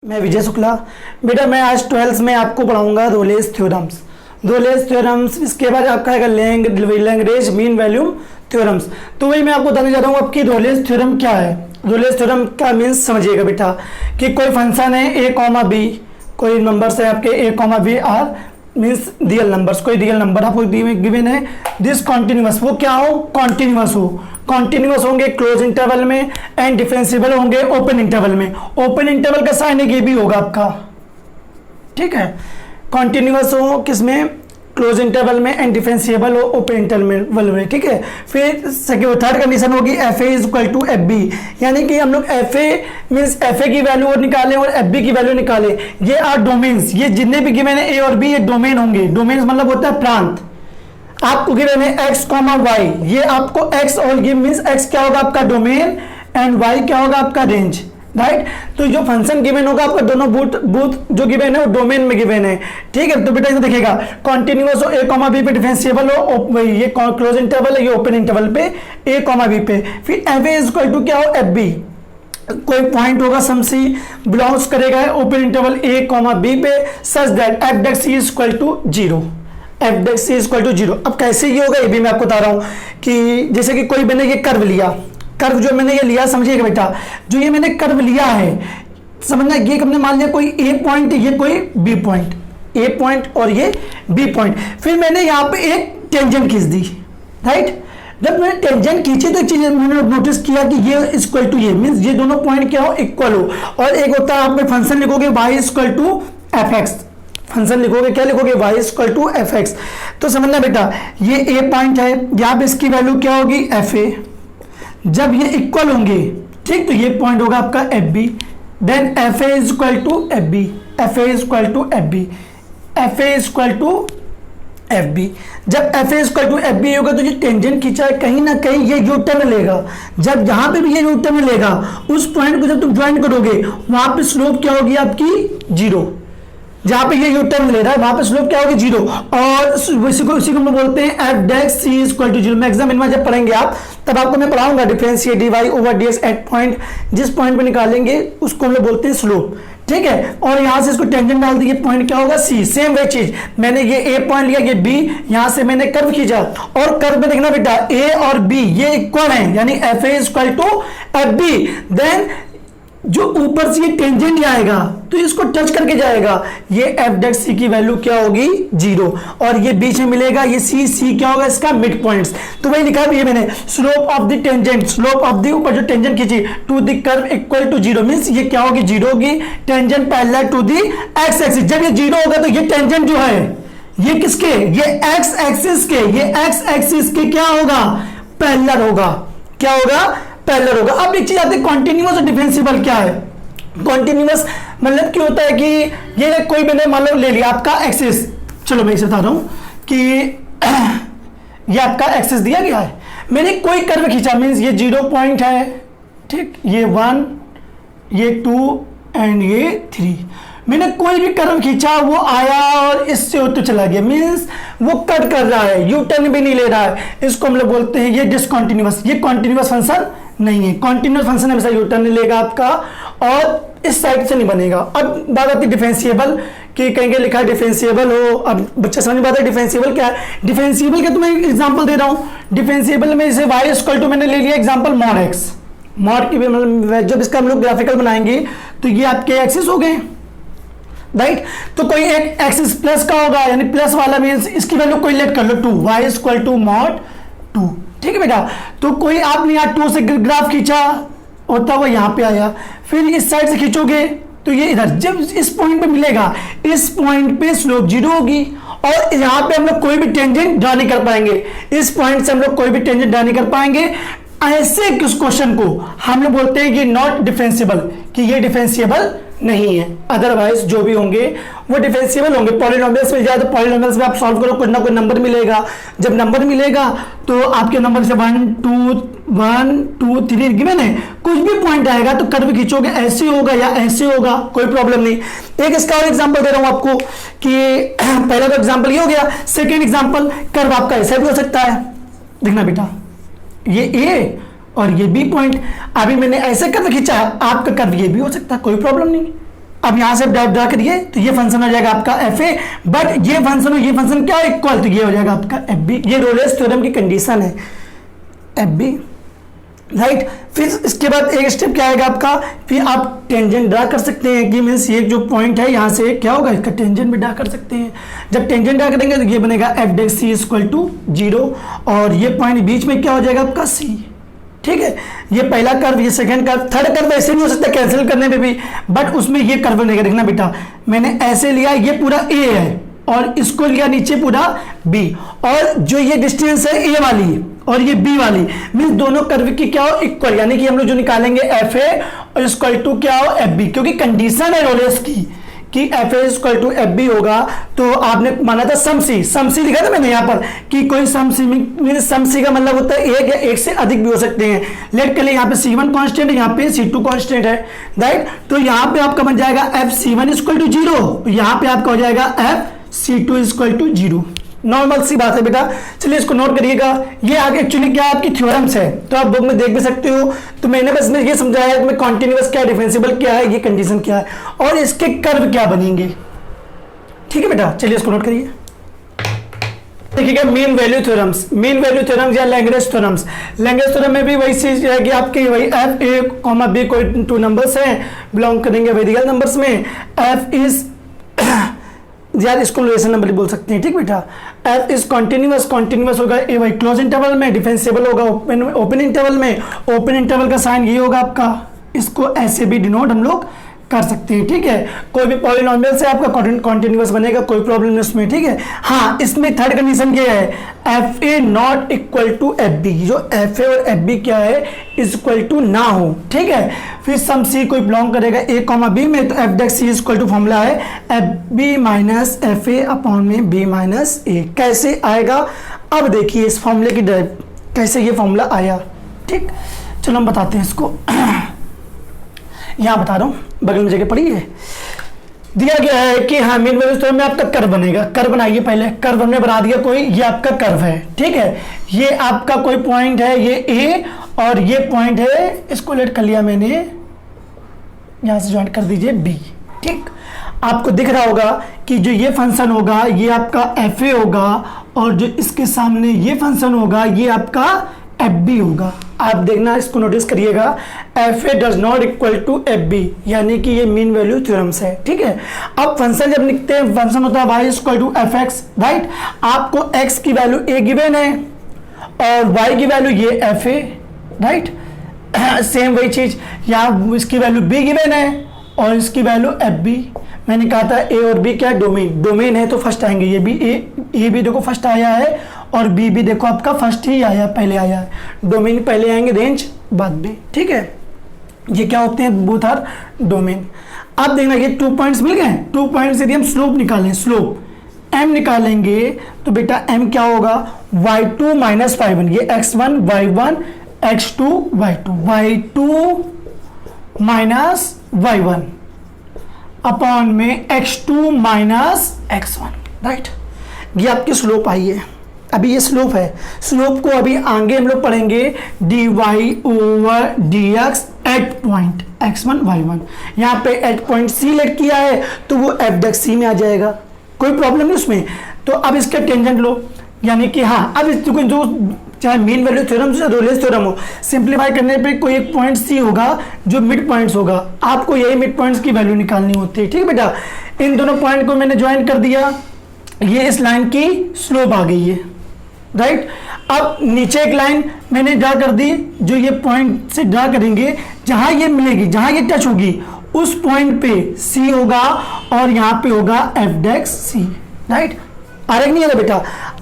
मैं विजय शुक्ला। बेटा मैं आज 12th में आपको पढ़ाऊंगा रोलेस थ्योरम्स। इसके बाद आपका आएगा लैग्रेंज मीन वैल्यू थ्योरम्स। तो वही मैं आपको बताने जा रहा हूँ आपकी रोलेस थ्योरम क्या है। रोलेस थ्योरम का मीन्स समझिएगा बेटा कि कोई फंक्शन है ए कॉमा बी, कोई नंबर्स है आपके A comma B are means real numbers, कोई रियल नंबर आपको गिवन है दिस कॉन्टिन्यूअस, वो क्या हो कॉन्टिन्यूअस होंगे क्लोज इंटरवल में एंड डिफरेंशिएबल होंगे ओपन इंटरवल में। ओपन इंटरवल का साइन ये भी होगा आपका, ठीक है। कॉन्टिन्यूअस हो किसमें, क्लोज इंटरवल में एंड डिफरेंशिएबल हो ओपन इंटरवल में, ठीक है। फिर सेकंड थर्ड कंडीशन होगी F A is equal to F b, यानी कि हम लोग f a means f a की वैल्यू और निकालें और एफ बी की वैल्यू निकालें। ये आर डोमेन्स, ये जितने भी गिवन है ए और बी ये डोमेन होंगे। डोमेन्स मतलब होता है प्रांत। आपको गिवन है एक्स कॉमा वाई, ये आपको एक्स और ये मीन्स एक्स क्या होगा आपका डोमेन एंड वाई क्या होगा आपका रेंज, राइट। तो जो फंक्शन गिवन होगा आपका दोनों बूथ जो गिवन है वो डोमेन में गिवन है, ठीक है। तो बेटा इसे देखिएगा कॉन्टिन्यूअस हो ए कॉमा बी पे, डिफरेंशिएबल हो ये क्लोज इंटरवल है ये ओपन इंटरवल पे ए कॉमा बी पे। फिर f A is equal to क्या हो एफ बी, कोई पॉइंट होगा सम सी बिलोंग्स करेगा open interval a comma b पे such that f dash c is equal to zero, f dash c is equal to zero. अब कैसे ये होगा ये भी मैं आपको बता रहा हूं कि जैसे कि कोई मैंने ये कर्व लिया, कर्व जो मैंने ये लिया समझिएगा बेटा, जो ये मैंने कर्व लिया है समझना, ये हमने मान लिया कोई ए पॉइंट ये कोई बी पॉइंट, ए पॉइंट और ये बी पॉइंट। फिर मैंने यहाँ पे एक टेंजेंट खींच दी, राइट। जब मैंने टेंजेंट खींची तो एक चीज मैंने नोटिस किया कि ये इक्वल टू ये मीन्स ये दोनों पॉइंट क्या हो इक्वल हो। और एक होता है आप में फंक्शन लिखोगे y equal to f x, function लिखोगे क्या लिखोगे y equal to f x. तो समझना बेटा ये ए पॉइंट है, यहाँ पे इसकी वैल्यू क्या होगी एफ ए, जब ये इक्वल होंगे ठीक तो ये पॉइंट होगा आपका F B, then F A is equal to F B, F A is equal to F B, F A is equal to F B. जब F A equal to F B होगा तो ये tangent खींचा है कहीं ना कहीं ये यू टर्न लेगा। जब जहां पे भी ये यू टर्न लेगा उस पॉइंट को जब तुम ज्वाइन करोगे वहां पे स्लोप क्या होगी आपकी जीरो। जहां पे ये यू टर्न ले रहा है वहां पे स्लोप क्या होगी जीरो। और इसी को हम लोग बोलते हैं f dash c is equal to zero. मैं एग्जाम में जब पढ़ेंगे आप तब आपको मैं पढ़ाऊंगा differentiate d y over d x at point, जिस पॉइंट पे निकालेंगे उसको हम लोग बोलते हैं स्लोप, ठीक है। और यहां से इसको टेंजेंट डाल दिए पॉइंट क्या होगा सी। सेम वही चीज मैंने ये ए पॉइंट लिया ये बी, यहां से मैंने कर्व खींचा और कर्व में देखना बेटा ए और बी ये इक्वल है यानी f A equal to F B. Then जो ऊपर से ये टेंजेंट आएगा तो इसको टच करके जाएगा, ये एफ डेट सी की वैल्यू क्या होगी जीरो और ये बीच में मिलेगा ये सी क्या होगा इसका मिड पॉइंट्स। तो वही लिखा है मैंने slope of the tangent, slope of the ऊपर जो टेंजेंट खींची to the curve equal to zero means ये क्या होगी जीरो होगी, tangent parallel to the x axis. जब ये जीरो होगा तो ये टेंजेंट जो है ये किसके, ये एक्स एक्सिस के, ये एक्स एक्सिस के क्या होगा पैरेलल होगा, क्या होगा पैरेलल होगा। अब एक चीज आती है कॉन्टिन्यूअस और डिफरेंशिएबल क्या है। कॉन्टिन्यूअस मतलब क्या होता है कि ये कोई मैंने मान लो ले लिया आपका एक्सिस, चलो मैं इसे बता रहा हूं कि ये आपका एक्सिस दिया गया है, मैंने कोई कर्व खींचा मींस ये 0 पॉइंट है, ठीक, ये 1 ये 2 एंड ये 3, मैंने कोई भी कर्व खींचा वो आया और इससे होते चला गया मींस वो कट कर रहा है, यू टर्न भी नहीं ले रहा है, इसको हम लोग बोलते हैं ये डिसकंटिन्यूअस। ये कॉन्टिन्यूअस फंक्शन नहीं है, कॉन्टिन्यूअस फंक्शन हमेशा यू टर्न लेगा आपका और इस साइड से नहीं बनेगा। अब बात आती है डिफरेंशिएबल कि कहीं लिखा है डिफरेंशिएबल हो, अब बच्चा समझ पाता है डिफरेंशिएबल क्या है। डिफरेंशिएबल का तो मैं एग्जांपल दे रहा हूं, डिफरेंशिएबल में जैसे y इक्वल टू मैंने ले लिया एग्जांपल मॉड x, मॉड की मतलब जब इसका हम लोग ग्राफिकल बनाएंगे तो ये आपके एक्सिस हो गए, राइट। तो कोई एक एक्सिस प्लस का होगा यानी प्लस वाला मींस इसकी वैल्यू कोई लेट कर लो 2, y इक्वल टू मॉड 2, ठीक है बेटा। तो कोई आपने यहाँ 2 से ग्राफ खींचा होता वो यहाँ पे आया, फिर इस साइड से खींचोगे तो ये इधर जब इस पॉइंट पे मिलेगा इस पॉइंट पे स्लोप जीरो होगी और यहाँ पे हम लोग कोई भी टेंजेंट ड्रा नहीं कर पाएंगे, इस पॉइंट से हम लोग कोई भी टेंजेंट ड्रा नहीं कर पाएंगे। ऐसे किस क्वेश्चन को हम लोग बोलते हैं कि नॉट डिफरेंशिएबल, कि ये डिफरेंशिएबल नहीं है। अदरवाइज जो भी होंगे वो डिफरेंशिएबल होंगे। पॉलिनोमियल्स में जाए तो पॉलिनोमियल्स में आप सॉल्व करो कुछ ना कोई नंबर मिलेगा, जब नंबर मिलेगा तो आपके नंबर से 1 2 3 गिवन है, कुछ भी पॉइंट आएगा तो कर्व खींचोगे ऐसे होगा या ऐसे होगा, कोई प्रॉब्लम नहीं। एक इसका और एग्जांपल दे रहा हूं आपको कि पहला तो एग्जांपल ये हो गया, सेकेंड एग्जांपल कर्व आपका ऐसा भी हो सकता है। देखना बेटा ये ए और ये बी पॉइंट, अभी मैंने ऐसे कर्व खींचा, आपका कर्व ये भी हो सकता है, कोई प्रॉब्लम नहीं, अब यहां से ड्रा करिए तो ये फंक्शन हो जाएगा आपका एफ ए, बट ये फंक्शन और ये फंक्शन क्या इक्वल, तो ये हो जाएगा आपका एफ बी। ये रोलेस थ्योरम की कंडीशन है, एफ बी, राइट। फिर इसके बाद एक स्टेप क्या आएगा आपका, फिर आप टेंजेंट ड्रा कर सकते हैं कि मीन्स ये जो पॉइंट है यहाँ से क्या होगा, इसका टेंजेंट भी ड्रा कर सकते हैं। जब टेंजेंट ड्रा करेंगे तो ये बनेगा f desks C equal to 0, और ये पॉइंट बीच में क्या हो जाएगा आपका सी, ठीक है। ये पहला कर्व, ये सेकंड कर्व, थर्ड कर्व ऐसे नहीं हो सकता कैंसिल करने पे भी, बट उसमें ये कर्व बनेगा। देखना बेटा, मैंने ऐसे लिया, ये पूरा ए है और इसको लिया नीचे पूरा बी, और जो ये डिस्टेंस है ए वाली और ये बी वाली, मीन्स दोनों कर्व की क्या हो इक्वल, यानी कि हम लोग जो निकालेंगे एफ ए और इक्वल टू क्या हो एफ बी, क्योंकि कंडीशन है रोलेस की कि f A equal to F B होगा। तो आपने माना था सम सी लिखा था मैंने यहाँ पर कि कोई सम सी का मतलब होता है एक या एक से अधिक भी हो सकते हैं। लेट के लिए यहाँ पे C1 कांस्टेंट है, यहाँ पे C2 कांस्टेंट है, राइट। तो यहाँ पे आपका बन जाएगा एफ C1 इक्वल टू 0, यहाँ पे आपका हो जाएगा F C2 equal to 0। Normal सी बात है बेटा, चलिए इसको नोट करिएगा। ये आगे एक्चुअली क्या आपकी थ्योरम्स है, तो आप बुक में देख भी सकते हो। तो मैंने बस में ये समझाया कि कॉन्टिन्यूअस क्या है, डिफरेंशिएबल क्या है, ये कंडीशन क्या है और इसके कर्व क्या बनेंगे, ठीक है बेटा। चलिए इसको नोट करिए। देखिएगा mean value theorems, mean value theorems या लैग्रेंज थ्योरम्स। लैग्रेंज थ्योरम में भी वही चीज है कि आपके वही एफ ए कॉमा बी कोई टू नंबर्स हैं, बिलोंग करेंगे वेरिएबल नंबर्स में। एफ इज यार इसको रिलेशन नंबर बोल सकते हैं, ठीक बेटा। एफ इज कॉन्टिन्यूअस होगा ए वाई क्लोज इंटरवल में, डिफरेंशिएबल होगा ओपन इंटरवल में। ओपन इंटरवल का साइन ये होगा आपका, इसको ऐसे भी डिनोट हम लोग कर सकते हैं, ठीक है। कोई भी पॉलिनोमियल से आपका कॉन्टिन्यूअस बनेगा, कोई प्रॉब्लम नहीं उसमें, ठीक है। हाँ, इसमें थर्ड कंडीशन क्या है, f a not equal to F b, जो एफ ए और एफ बी क्या है इक्वल टू ना हो, ठीक है। फिर सम सी कोई बिलोंग करेगा ए कॉमा बी में, तो F desks C equal to formula है F B minus F A upon में बी माइनस ए। कैसे आएगा, अब देखिए इस फॉर्मूले की कैसे ये फॉर्मूला आया, ठीक। चलो हम बताते हैं इसको। यहाँ बता रहा हूँ, बगल में जगह पड़ी है, दिया गया है कि हाँ मीन वैल्यू थ्योरम में आपका कर्व बनेगा। कर्व बनाइए पहले, कर्व हमने बना दिया कोई, ये आपका कर्व है, ठीक है। ये आपका कोई पॉइंट है, ये ए और ये पॉइंट है, इसको लेट कर लिया मैंने, यहां से ज्वाइन कर दीजिए बी, ठीक। आपको दिख रहा होगा कि जो ये फंक्शन होगा ये आपका एफ ए होगा, और जो इसके सामने ये फंक्शन होगा ये आपका एफ बी होगा। आप देखना, इसको नोटिस करिएगा, f A does not equal to F b, यानी कि ये मीन वैल्यू थ्योरम्स है, ठीक है। अब फंक्शन जब लिखते हैं, फंक्शन होता है y equal to f x, right. आपको एक्स की वैल्यू ए गिवन है और वाई की वैल्यू ये एफ ए, राइट। सेम वही चीज यहाँ, इसकी वैल्यू बी गिवन है और इसकी वैल्यू एफ बी। मैंने कहा था ए और बी क्या डोमेन है, तो फर्स्ट आएंगे, ये भी ए भी देखो फर्स्ट आया है और बी भी देखो आपका फर्स्ट ही आया, पहले आया है। डोमेन पहले आएंगे, रेंज बाद में, ठीक है। ये क्या होते हैं, बोथ आर डोमेन। अब देखना ये 2 पॉइंट्स मिल गए, 2 पॉइंट्स यदि हम स्लोप निकालें, स्लोप एम निकालेंगे तो बेटा एम क्या होगा, y2 माइनस y1, ये x1 y1 x2 y2 minus y1 upon में x2 माइनस x1, राइट। ये आपकी स्लोप आई है। अभी ये स्लोप है, स्लोप को अभी आगे हम लोग पढ़ेंगे dy over dx at point x1 y1। यहाँ पे एट पॉइंट c लेट किया है तो वो f डेक्स c में आ जाएगा, कोई प्रॉब्लम नहीं उसमें। तो अब इसका टेंजेंट लो, यानी कि हाँ, अब इसको जो चाहे मीन वैल्यू थ्योरम से रोलेस थ्योरम हो, सिंप्लीफाई करने पे कोई एक पॉइंट सी होगा जो मिड पॉइंट्स होगा, आपको यही मिड पॉइंट्स की वैल्यू निकालनी होती है, ठीक है बेटा। इन दोनों पॉइंट को मैंने ज्वाइन कर दिया, ये इस लाइन की स्लोप आ गई है, राइट। अब नीचे एक लाइन मैंने ड्रा कर दी, जो ये पॉइंट से ड्रा करेंगे, जहां ये मिलेगी, जहां ये टच होगी उस पॉइंट पे सी होगा और यहाँ पे होगा एफ डेक्स सी, राइट। आ रहा नहीं है बेटा।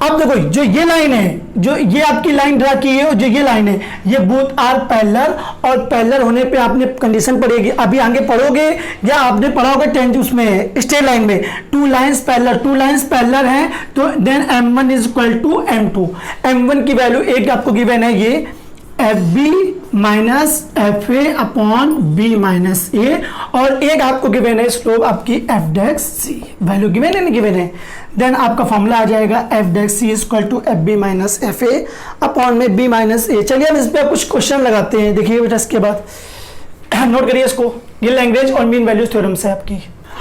अब देखो जो ये लाइन है, जो ये आपकी लाइन ड्रा की है और जो ये लाइन है, ये बोथ आर पैरेलल, और पैरेलल होने पे आपने कंडीशन पढ़ेगी, अभी आगे पढ़ोगे या आपने पढ़ा होगा 10 उसमें स्ट्रेट लाइन में, 2 लाइंस पैरेलल हैं, तो then m1 is equal to m2। m1 की वैल्यू एक आपको गिवन है, ये F B minus F A upon B minus A, और एक आपको गिवन है स्लोप आपकी एफ डेक्स सी, वैल्यू गिवन है, नहीं गिवन है। देन आपका फॉर्मूला आ जाएगा F desks C equal to F B minus F A upon में बी माइनस ए। चलिए हम इस पर कुछ क्वेश्चन लगाते हैं, देखिए बेटा इसके बाद नोट करिए इसको, ये लैग्रेंज और मीन वैल्यू थ्योरम्स है आपकी।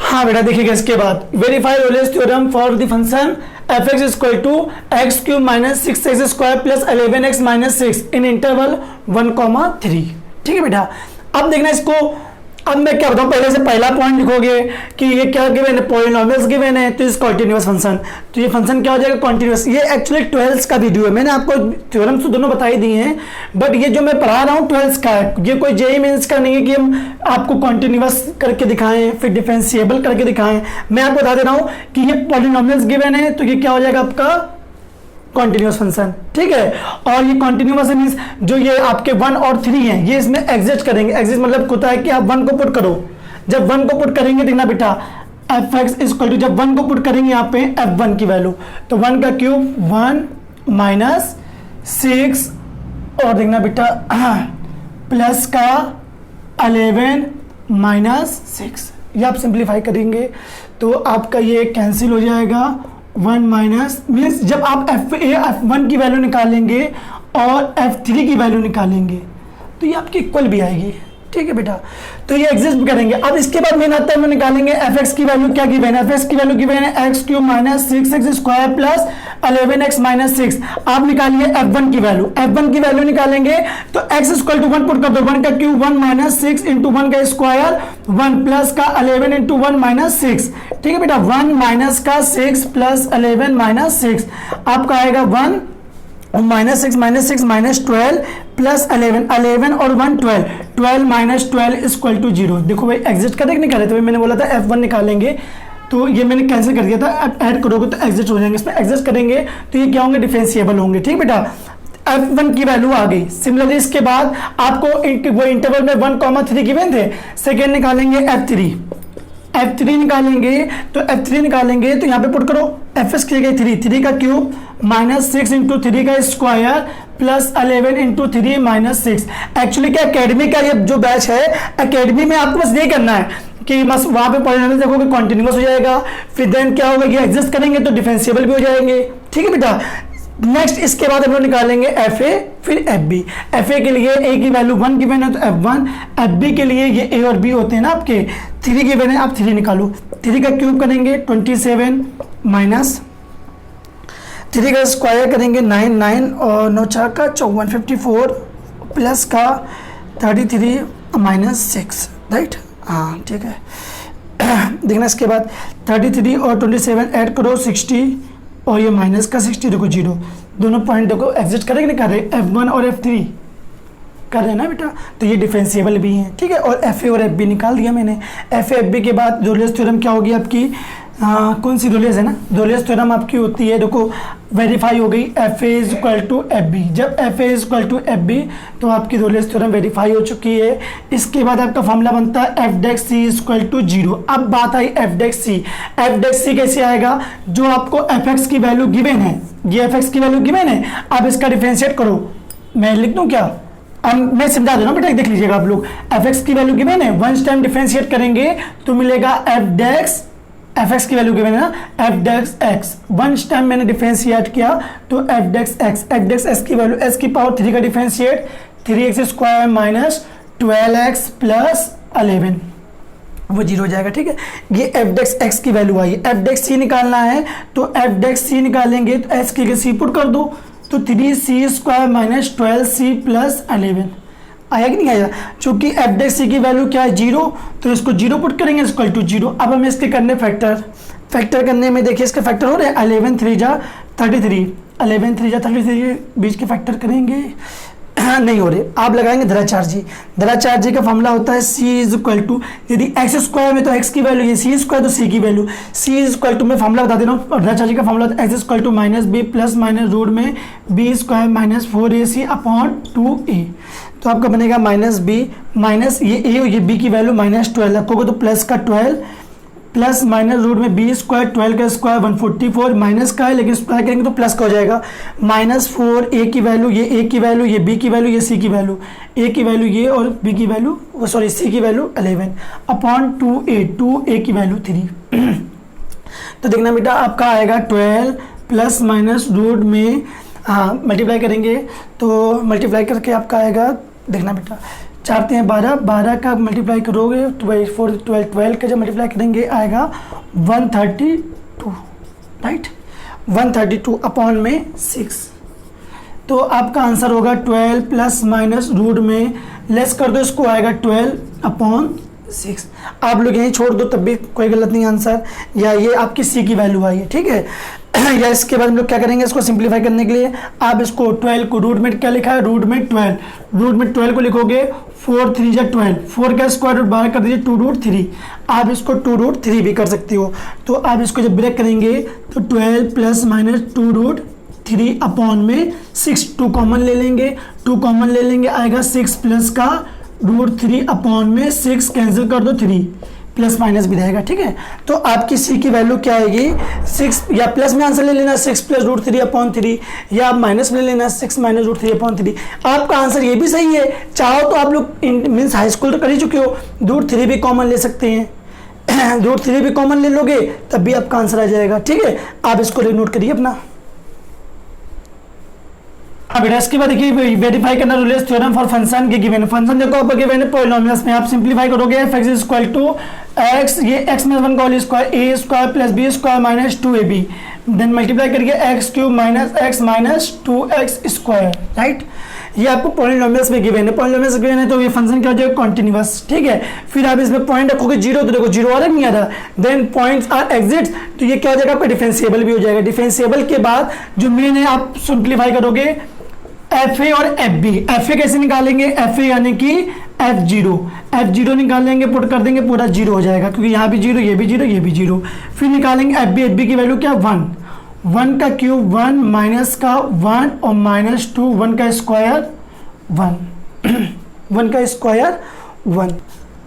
हाँ बेटा देखिएगा इसके बाद verify Rolle's theorem for the function f x equal to x cube minus 6x² plus 11x minus 6 in interval 1,3। ठीक है बेटा, अब देखना इसको, अब मैं क्या बताऊं, पहले से पहला पॉइंट लिखोगे कि ये क्या गिवन है, पॉलिनोमियल्स गिवन है, तो इस कॉन्टिन्यूअस फंक्शन, तो ये फंक्शन क्या हो जाएगा कॉन्टिन्यूअस। ये एक्चुअली 12th का वीडियो है, मैंने आपको थ्योरम्स तो दोनों बता ही दिए हैं, बट ये जो मैं पढ़ा रहा हूँ 12th का है, ये कोई जेईई मेंस का नहीं है कि हम आपको कॉन्टिन्यूअस करके दिखाएं फिर डिफरेंशिएबल करके दिखाएं। मैं आपको बता दे रहा हूँ कि ये पॉलिनोमियल्स गिवन है, तो ये क्या हो जाएगा आपका कॉन्टिन्यूअस फंक्शन। ठीक है, और ये कॉन्टिन्यूअस मींस जो ये आपके 1 और 3 हैं ये इसमें एग्जिस्ट करेंगे। एग्जिस्ट मतलब होता है कि आप 1 को पुट करो, जब 1 को पुट करेंगे देखना बेटा एफ एक्स इक्वल टू, जब 1 को पुट करेंगे यहाँ पे f1 की वैल्यू, तो 1 का क्यूब 1 माइनस 6 और देखना बेटा प्लस का 11 माइनस 6, ये आप सिंप्लीफाई करेंगे तो आपका ये कैंसिल हो जाएगा। 1 माइनस मीन्स जब आप f1 की वैल्यू निकालेंगे और f3 की वैल्यू निकालेंगे तो ये आपकी इक्वल भी आएगी। ठीक है बेटा, तो ये एग्जिस्ट करेंगे। अब इसके बाद मेन आता है, हम निकालेंगे एफ एक्स की वैल्यू, क्या गिवन है, एफ एक्स की वैल्यू गिवन है x cube minus 6x² plus 11x minus 6। आप निकालिए f1 की वैल्यू, f1 की वैल्यू निकालेंगे तो x इक्वल टू 1 पुट कर दो, 1 का क्यूब 1 माइनस 6 इंटू 1 का स्क्वायर 1 प्लस का 11 इंटू 1 माइनस 6। ठीक है बेटा, 1 माइनस का 6 प्लस 11 माइनस 6 आपका आएगा 1 माइनस 6 माइनस 12 प्लस 11 और 1 12 माइनस 12 इक्वल टू 0। देखो भाई एग्जिस्ट का देख निकाले, तो मैंने बोला था f1 निकालेंगे तो ये मैंने कैंसिल कर दिया था, अब ऐड करोगे तो एग्जिस्ट हो जाएंगे, इसमें एग्जिस्ट करेंगे तो ये क्या होंगे डिफरेंशिएबल होंगे। ठीक बेटा, f1 की वैल्यू आ गई। सिमिलरली इसके बाद आपको वो इंटरवल में 1,3 गिवन थे, सेकेंड निकालेंगे f3 निकालेंगे, तो f3 निकालेंगे तो यहाँ पे पुट करो एफ एस की जगह 3 का क्यूब माइनस 6 इंटू 3 का square plus 11 into 3 minus 6। Actually क्या एकेडमी का ये जो बैच है, एकेडमी में आपको बस ये करना है कि बस वहाँ पे पॉलिनोमियल देखोगे कॉन्टिन्यूअस हो जाएगा, फिर देन क्या होगा ये एग्जिस्ट करेंगे तो डिफरेंशिएबल भी हो जाएंगे। ठीक है बेटा, नेक्स्ट इसके बाद हम लोग निकालेंगे एफ ए फिर एफ बी। एफ ए के लिए ए की वैल्यू 1 गिवन है तो f1, एफ बी के लिए ये ए और बी होते हैं ना आपके, 3 गिवन है, आप 3 निकालो, 3 का क्यूब करेंगे 27 माइनस 3 का स्क्वायर करेंगे 9 और 9 4 का 54 54 प्लस का 33 माइनस 6। राइट, हाँ ठीक है। देखना इसके बाद 33 और 27 ऐड करो 60 और ये माइनस का 60 देखो 0, दोनों पॉइंट देखो एग्जिस्ट करेंगे नहीं कर रहे, f1 और f3 कर रहे हैं ना बेटा, तो ये डिफरेंशिएबल भी हैं। ठीक है, और एफ ए और एफ बी निकाल दिया मैंने। एफ एफ बी के बाद रोलेस थ्योरम क्या होगी आपकी, कौन सी रोलेस है ना, रोलेस थ्योरम आपकी होती है, देखो वेरीफाई हो गई F A is equal to F B. जब F A is equal to F B तो आपकी रोलेस थ्योरम वेरीफाई हो चुकी है। इसके बाद आपका फॉर्मूला बनता है f desks c is equal to 0। अब बात I F desks C. F डेक्स सी कैसे आएगा, जो आपको एफ एक्स की वैल्यू गिवन है, ये एफ एक्स की वैल्यू गिवन है, अब इसका डिफरेंशिएट करो, मैं लिख दूँ क्या, अब मैं समझा दे रहा हूँ बेटा, देख लीजिएगा आप लोग, एफ एक्स की वैल्यू गिवन है, 1 टाइम डिफरेंशिएट करेंगे तो मिलेगा एफ डेक्स, एफ एक्स की वैल्यू गिवन है ना, एफ डेक्स एक्स, 1 टाइम मैंने डिफरेंशिएट किया तो F dash x, f dash x की वैल्यू एस की पावर 3 का differentiate 3x square minus 12x plus 11 वो 0 हो जाएगा। ठीक है, ये एफ डेक्स एक्स की वैल्यू आई। एफ डेक्स सी निकालना है तो एफ डेक्स सी निकालेंगे तो एस की सी पुट कर दो तो 3c square minus 12c plus 11 आया कि नहीं आया। चूंकि एफ डेक्स सी की वैल्यू क्या है 0, तो इसको 0 पुट करेंगे इक्वल टू 0। अब हमें इसके करने फैक्टर करने में देखिए इसके फैक्टर हो रहे हैं 11 3 जा 33, 11 3 जा 33 बीच के फैक्टर करेंगे नहीं हो रहे, आप लगाएंगे द्विचार्जी का फॉर्मूला होता है c इज इक्वल टू, यदि एक्स स्क्वायर में तो x की वैल्यू, ये c स्क्वायर तो c की वैल्यू, c इज इक्वल टू, मैं फॉर्मूला बता दे रहा हूँ, द्विचार्जी का फॉर्मूला होता है x equal to minus b plus minus root में b square minus 4ac upon 2a। तो आपका बनेगा माइनस बी माइनस ये a और ये b की वैल्यू माइनस 12 रखोगे तो प्लस का 12 प्लस माइनस रूट में बी स्क्वायर 12 का स्क्वायर 144 माइनस का है लेकिन स्क्वायर करेंगे तो प्लस का हो जाएगा, माइनस 4 ए की वैल्यू, ये ए की वैल्यू, ये बी की वैल्यू, ये सी की वैल्यू, ए की वैल्यू ये और बी की वैल्यू सॉरी सी की वैल्यू 11 अपॉन 2a की वैल्यू 3। तो देखना बेटा आपका आएगा 12 प्लस माइनस रूट में, हाँ मल्टीप्लाई करेंगे तो मल्टीप्लाई करके आपका आएगा, देखना बेटा 4 3 12, 12 का मल्टीप्लाई करोगे 12 4 12, 12 का जब मल्टीप्लाई करेंगे आएगा 132, राइट, 132 अपॉन में 6। तो आपका आंसर होगा 12 प्लस माइनस रूट में लेस कर दो इसको, आएगा 12 अपॉन 6। आप लोग यहीं छोड़ दो तब भी कोई गलत नहीं आंसर, या ये आपकी सी की वैल्यू आई है, ठीक है। या इसके बाद हम लोग क्या करेंगे, इसको सिंप्लीफाई करने के लिए आप इसको 12 को रूट में क्या लिखा है, रूट में 12 को लिखोगे 4 3 जा 12, 4 का स्क्वायर रूट बाहर कर दीजिए 2√3, आप इसको 2√3 भी कर सकते हो। तो आप इसको जब ब्रेक करेंगे तो 12 प्लस माइनस 2√3 अपॉन में 6, 2 कॉमन ले लेंगे, 2 कॉमन ले लेंगे आएगा 6 प्लस का √3 अपॉन में 6 कैंसिल कर दो 3, प्लस माइनस भी रहेगा, ठीक है। तो आपकी सी की वैल्यू क्या आएगी 6, या प्लस में आंसर ले लेना 6 प्लस √3 अपॉन 3, या आप माइनस में ले लेना 6 माइनस √3 अपॉन 3। आपका आंसर ये भी सही है, चाहो तो आप लोग मीन्स हाई स्कूल तो कर ही चुके हो, √3 भी कॉमन ले सकते हैं, √3 भी कॉमन ले लोगे तब भी आपका आंसर आ जाएगा, ठीक है। आप इसको नोट करिए अपना। अब बेटा इसके बाद देखिए वेरीफाई करना रूलेस थ्योरम फॉर फंक्शन के गिवन फंक्शन देखो आपको गिवन है पॉलिनोमियल्स में, आप सिंप्लीफाई करोगे f(x) is equal to x, ये x माइनस 1 का whole square a square plus b square minus 2ab, then multiply करिए x cube minus x minus 2x square, right. ये आपको पॉलिनोमियल्स में गिवन है, पॉलिनोमियल्स गिवन है तो ये फंक्शन क्या हो जाएगा कॉन्टिन्यूअस, ठीक है। फिर आप इसमें पॉइंट रखोगे 0 तो देखो 0 आ रहा नहीं आ रहा, देन पॉइंट्स आर एग्जिट तो ये क्या हो जाएगा आपका डिफरेंशिएबल भी हो जाएगा। डिफरेंशिएबल के बाद जो मेन है आप सिंप्लीफाई करोगे एफ ए और एफ बी। एफ ए कैसे निकालेंगे, एफ ए यानी कि F0 निकालेंगे, पुट कर देंगे पूरा 0 हो जाएगा क्योंकि यहाँ भी 0 ये भी 0 ये भी 0। फिर निकालेंगे एफ बी की वैल्यू क्या 1 का क्यूब 1 माइनस का 1 और माइनस 2 1 का स्क्वायर 1 1 का स्क्वायर 1।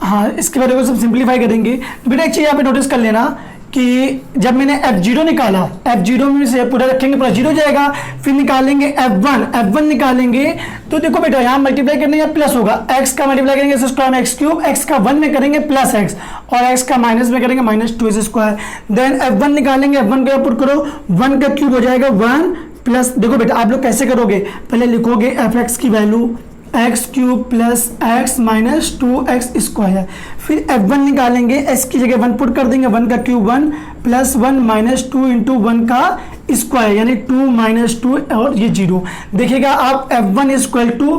हाँ इसके बाद सब सिंप्लीफाई करेंगे। तो बेटा एक चीज़ यहाँ पे नोटिस कर लेना कि जब मैंने F0 निकाला, F0 में से पूरा रखेंगे पूरा 0 जाएगा, फिर निकालेंगे F1 निकालेंगे तो देखो बेटा यहाँ मल्टीप्लाई करने का प्लस होगा, x का मल्टीप्लाई करेंगे x स्क्वायर में x क्यूब, x का 1 में करेंगे प्लस x और x का माइनस में करेंगे minus 2x square. Then F1 निकालेंगे, F1 को पुट करो 1 का क्यूब हो जाएगा 1 प्लस, देखो बेटा आप लोग कैसे करोगे, पहले लिखोगे fx की value x cube plus x minus 2x square, फिर F1 निकालेंगे, x की जगह 1 पुट कर देंगे, 1 का क्यूब 1 प्लस 1 माइनस 2 इंटू 1 का स्क्वायर यानी 2 माइनस 2 और ये 0। देखिएगा आप F1 इक्वल टू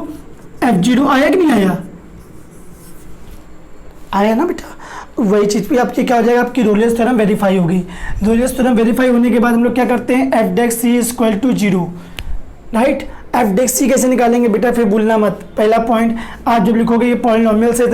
F0 आया कि नहीं आया, आया ना बेटा। वही चीज़ भी आपकी क्या हो जाएगा, आपकी रोलियस थ्योरम वेरीफाई होगी। रोलियस थ्योरम वेरीफाई होने के बाद हम लोग क्या करते हैं f(c) equal to 0, right. f(c) कैसे निकालेंगे बेटा, फिर भूलना मत, पहला पॉइंट आप जब लिखोगे ये पॉलिनोमियल से,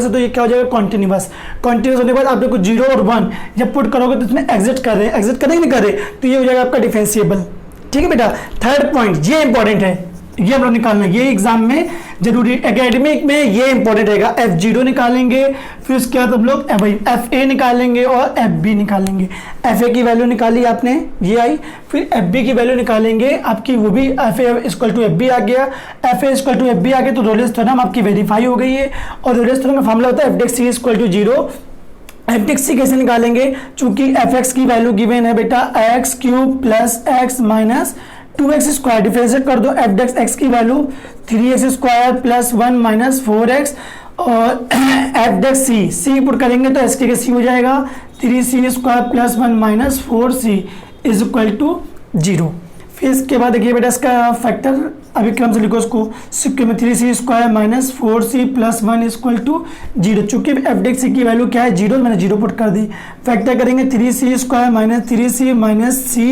तो ये क्या हो जाएगा कॉन्टिन्यूअस होने के बाद आप देखो 0 और 1 जब पुट करोगे तो इसमें एग्जिट करें नहीं कर रहे तो ये हो जाएगा आपका डिफरेंशिएबल, ठीक है बेटा। थर्ड पॉइंट ये इंपॉर्टेंट है, ये हम लोग निकालना, ये एग्जाम में जरूरी, एकेडमिक में ये इंपॉर्टेंट रहेगा। F0 निकालेंगे, फिर उसके बाद हम लोग FA निकालेंगे और FB निकालेंगे। FA की वैल्यू निकाली आपने, ये आई, फिर FB की वैल्यू निकालेंगे आपकी, वो भी FA इक्वल टू FB आ गया, FA इक्वल टू FB आ गया तो रोलियस थ्योरम आपकी वेरीफाई हो गई है। और रोलियस थ्योरम का फॉर्मूला होता है f(c) इक्वल टू 0। f(c) कैसे निकालेंगे, चूंकि fx की वैल्यू गिवन है बेटा x cube plus x minus 2x square, differentiate कर दो f(x) की value 3x square plus 1 minus 4x और f(c) पुट करेंगे तो s के c हो जाएगा 3c square plus 1 minus 4c is equal to 0। फिर इसके बाद देखिए बेटा इसका फैक्टर अभी क्रम से लिखो उसको, सिक्के में 3c square minus 4c plus 1 equal to 0। चूंकि f(c) की वैल्यू क्या है 0, मैंने 0 पुट कर दी। फैक्टर करेंगे 3c square minus 3c minus c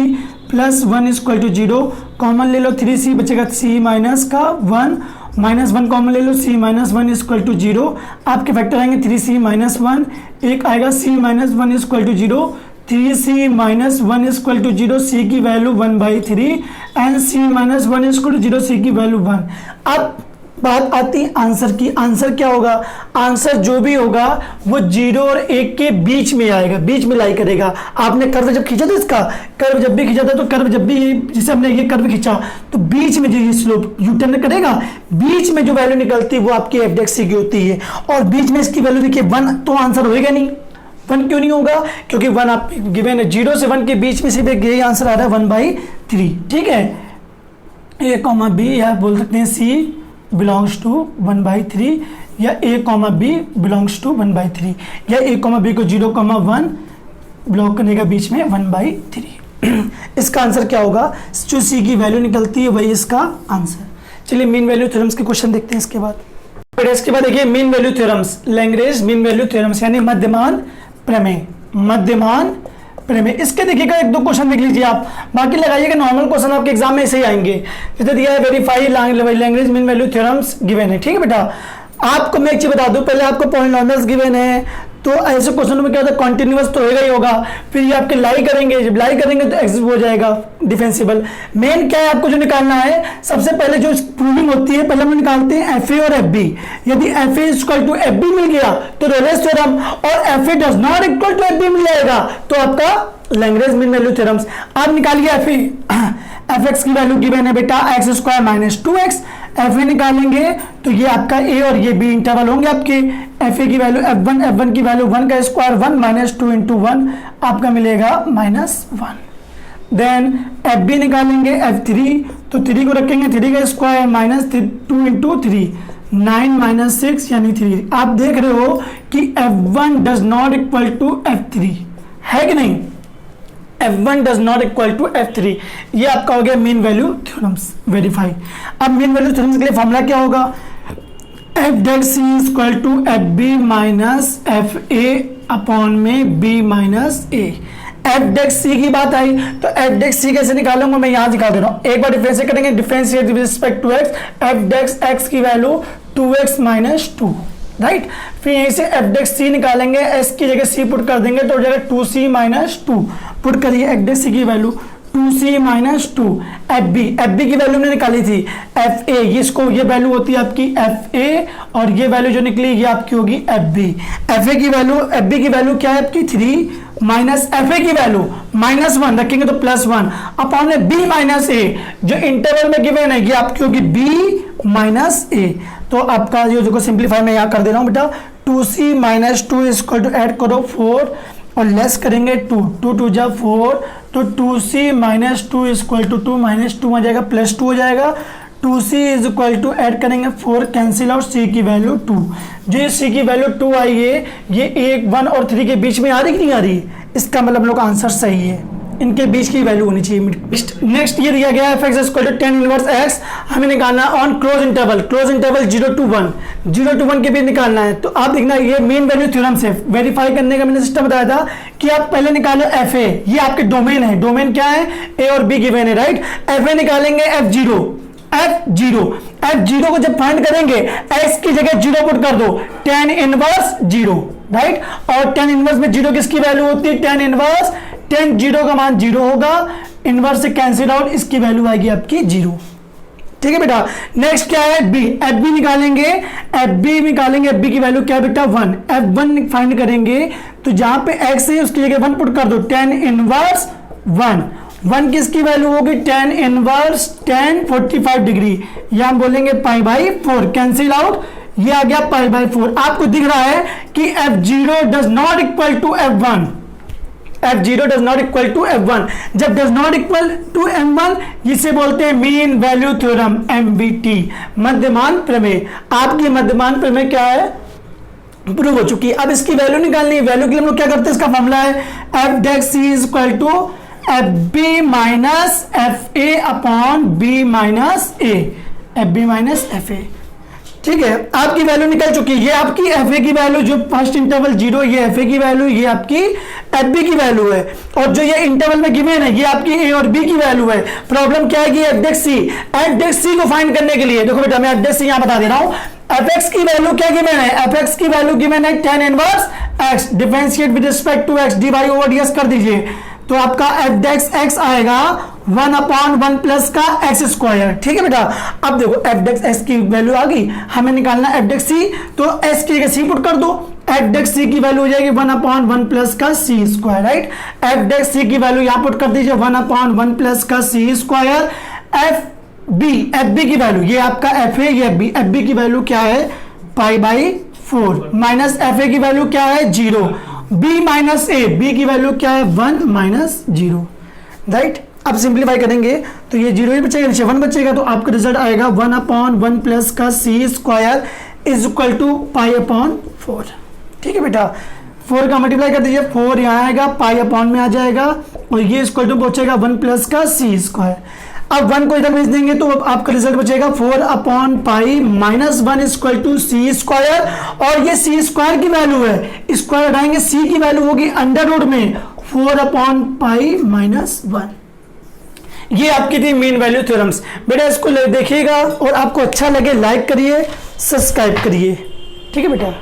plus 1 equal to 0, common ले लो 3c बचेगा c माइनस का 1 माइनस 1 कॉमन ले लो c माइनस 1 इक्वल टू 0। आपके फैक्टर आएंगे 3c माइनस 1, एक आएगा c minus 1 equal to 0, 3c minus 1 equal to 0, c की value 1/3 and c minus 1 equal to 0, c की वैल्यू 1। अब बात आती है आंसर की, आंसर क्या होगा, आंसर जो भी होगा वो 0 और 1 के बीच में आएगा, बीच में लाई करेगा। आपने कर्व जब खींचा था, इसका कर्व जब भी खींचा था तो कर्व जब भी जैसे हमने ये कर्व खींचा तो बीच में जो ये स्लोप यू टर्न करेगा, बीच में जो वैल्यू निकलती है वो आपकी f(c) की होती है और बीच में इसकी वैल्यू देखिए 1, तो आंसर होएगा नहीं। 1 क्यों नहीं होगा, क्योंकि 1 आप गिवन है, 0 से 1 के बीच में सिर्फ यही आंसर आ रहा है 1/3, ठीक है। A, B या बोल सकते हैं C बिलोंग्स टू 1/3, या a comma b belongs to 1/3 या a कॉमा बी को 0,1 ब्लॉक करने का बीच में 1/3। इसका आंसर क्या होगा, जो सी की वैल्यू निकलती है वही इसका आंसर। चलिए मीन वैल्यू थ्योरम्स के क्वेश्चन देखते हैं इसके बाद। फिर इसके बाद देखिए mean value theorems, Lagrange mean value theorems यानी मध्यमान प्रमेय, मध्यमान प्रमेय। इसके देखिएगा एक दो क्वेश्चन देख लीजिए आप, बाकी लगाइएगा नॉर्मल क्वेश्चन आपके एग्जाम में ऐसे ही आएंगे। जैसे दिया है verify Lagrange mean value theorems given है, ठीक है बेटा। आपको मैं एक चीज बता दूं, पहले आपको पॉलिनोमियल्स गिवन है, तो ऐसे क्वेश्चन में क्या होता है कॉन्टिन्यूअस तो होगा ही होगा, फिर ये आपके लाई करेंगे, जब लाई करेंगे तो एक्सिस्ट हो जाएगा डिफेंसिबल। मेन क्या है आपको जो निकालना है, सबसे पहले जो प्रूविंग होती है पहले हम निकालते हैं एफ ए और एफ बी। यदि F A equal to F B मिल गया तो रोलेस थ्योरम, और F A does not equal to F B मिल जाएगा तो आपका लैग्रेंज मीन वैल्यू थ्योरम्स। आप निकालिए एफ ए, एफ एक्स की वैल्यू गिवन है बेटा X square minus 2x, F A निकालेंगे तो ये आपका ए और ये बी इंटरवल होंगे आपके। एफ ए की वैल्यू एफ वन की वैल्यू 1 का स्क्वायर 1 माइनस 2 इंटू 1 आपका मिलेगा -1। देन एफ बी निकालेंगे एफ थ्री, तो 3 को रखेंगे 3 का स्क्वायर माइनस 2 इंटू 3 9 माइनस 6 यानी 3। आप देख रहे हो कि F1 does not equal to F3 है कि नहीं, F1 does not equal to F3। ये आपका हो गया मीन वैल्यू थ्योरम्स वेरीफाई। अब मीन वैल्यू थ्योरम्स के लिए फॉर्मूला क्या होगा, f dash c is equal to F B minus F A upon में B minus a. F desks c की बात आई तो एफ डेक्स सी कैसे निकालूंगा मैं यहां दिखा दे रहा हूं। एक बार डिफरेंशिएट करेंगे, differentiate with respect to x, f dash x की वैल्यू 2x माइनस 2, राइट। फिर यहीं से एफ डेक्स सी निकालेंगे, एस की जगह सी पुट कर देंगे तो हो जाएगा 2c माइनस 2। पुट करिए एफ डेक्स सी की value 2c minus 2। F b की वैल्यू हमने निकाली थी एफ ए, इसको ये वैल्यू होती है आपकी एफ ए और ये वैल्यू जो निकली ये आपकी होगी एफ बी। एफ ए की वैल्यू, एफ बी की वैल्यू क्या है आपकी 3 माइनस एफ ए की वैल्यू -1 रखेंगे तो +1 अपॉन में बी माइनस ए, जो इंटरवल में गिवन है ये आपकी होगी बी माइनस ए। तो आपका ये जो सिंप्लीफाई मैं यहाँ कर दे रहा हूँ बेटा, 2c minus 2 equal to add करो 4 और लेस करेंगे 2, 2 2 जा 4 तो 2c minus 2 equal to 2 minus 2 आ जाएगा +2 हो जाएगा। 2c is equal to add करेंगे 4 कैंसिल आउट, c की वैल्यू 2। जो c की वैल्यू 2 आई है ये 1 1 और 3 के बीच में आ रही कि नहीं आ रही, इसका मतलब हम लोग का आंसर सही है, इनके बीच की वैल्यू होनी चाहिए। नेक्स्ट ये दिया गया है f(x) equal to tan inverse x, हमें निकालना है on close interval 0 to 1, 0 to 1 के बीच निकालना है। तो आप देखना ये मीन वैल्यू थ्योरम से वेरीफाई करने का मैंने सिस्टम बताया था कि आप पहले निकालो एफ ए, ये आपके डोमेन है, डोमेन क्या है ए और बी गिवन है, राइट। एफ ए निकालेंगे F0 को जब फाइंड करेंगे x की जगह 0 पुट कर दो, tan इनवर्स 0, राइट। और tan इनवर्स में 0 किसकी वैल्यू होती है, tan इनवर्स, tan 0 का मान 0 होगा, इनवर्स से कैंसिल आउट, इसकी वैल्यू आएगी आपकी 0, ठीक है बेटा। नेक्स्ट क्या है बी, एफ बी निकालेंगे, एफ बी की वैल्यू क्या है बेटा 1, F1 फाइंड करेंगे तो जहां पे x है उसकी जगह 1 पुट कर दो, tan इनवर्स 1 किसकी वैल्यू होगी, tan इनवर्स tan 45 डिग्री, या हम बोलेंगे π/4 कैंसिल आउट, ये आ गया π/4। आपको दिख रहा है कि F0 does not equal to F1, F0 does not equal to F1। जब does not equal to M1 इसे बोलते हैं मीन वैल्यू थ्योरम, MVT, मध्यमान प्रमेय। आपकी मध्यमान प्रमेय क्या है, प्रूव हो चुकी है। अब इसकी वैल्यू निकालनी है, वैल्यू के लिए हम लोग क्या करते हैं, इसका फॉर्मूला है f desks c is equal to F B minus F A upon B minus a, f B minus F a, ठीक है। आपकी वैल्यू निकल चुकी है, ये आपकी एफ ए की वैल्यू जो फर्स्ट इंटरवल 0, ये एफ ए की वैल्यू, ये आपकी एफ बी की वैल्यू है, और जो ये इंटरवल में गिवन है ये आपकी ए और बी की वैल्यू है। प्रॉब्लम क्या है कि एफ डेक्स सी को फाइंड करने के लिए देखो बेटा मैं एफ डेक्स सी यहां बता दे रहा हूं, एफ एक्स की वैल्यू क्या गिवन है, एफ एक्स की वैल्यू गिवन है tan inverse x, differentiate with respect to x, dy over dx कर दीजिए, तो आपका एफ डेक्स x आएगा 1/1 प्लस का एक्स स्क्वायर, ठीक है बेटा। अब देखो एफ डेक्स x की वैल्यू आ गई, हमें निकालना एफ डेक्स c, तो s की जगह c पुट कर दो, एफ डेक्स c की वैल्यू हो जाएगी 1/1 प्लस का c स्क्वायर, राइट। एफ डेक्स c की वैल्यू यहां पुट कर दीजिए 1/1 प्लस का c स्क्वायर। एफ बी की वैल्यू, ये आपका एफ ए, ये एफ बी की वैल्यू क्या है π/4 माइनस एफ ए की वैल्यू क्या है 0, बी माइनस ए, बी की वैल्यू क्या है 1 माइनस 0, राइट। अब सिंप्लीफाई करेंगे तो ये 0 ही बचेगा, नीचे 1 बचेगा, तो आपका रिजल्ट आएगा 1/1 प्लस का c square. Is equal to pi upon 4। ठीक है बेटा, 4 का मल्टीप्लाई कर दीजिए, 4 यहाँ आएगा, पाई अपॉन में आ जाएगा और ये इक्वल टू पहुंचेगा 1 प्लस का सी स्क्वायर। अब 1 को इधर भेज देंगे तो आपका रिजल्ट बचेगा 4 upon pi minus 1 equal to C square, और ये सी स्क्वायर की वैल्यू है, स्क्वायर हटाएंगे सी की वैल्यू होगी अंडर रूट में 4 अपॉन पाई माइनस 1। ये आपकी थी मीन वैल्यू थ्योरम्स। बेटा इसको देखिएगा और आपको अच्छा लगे लाइक करिए, सब्सक्राइब करिए। ठीक है बेटा।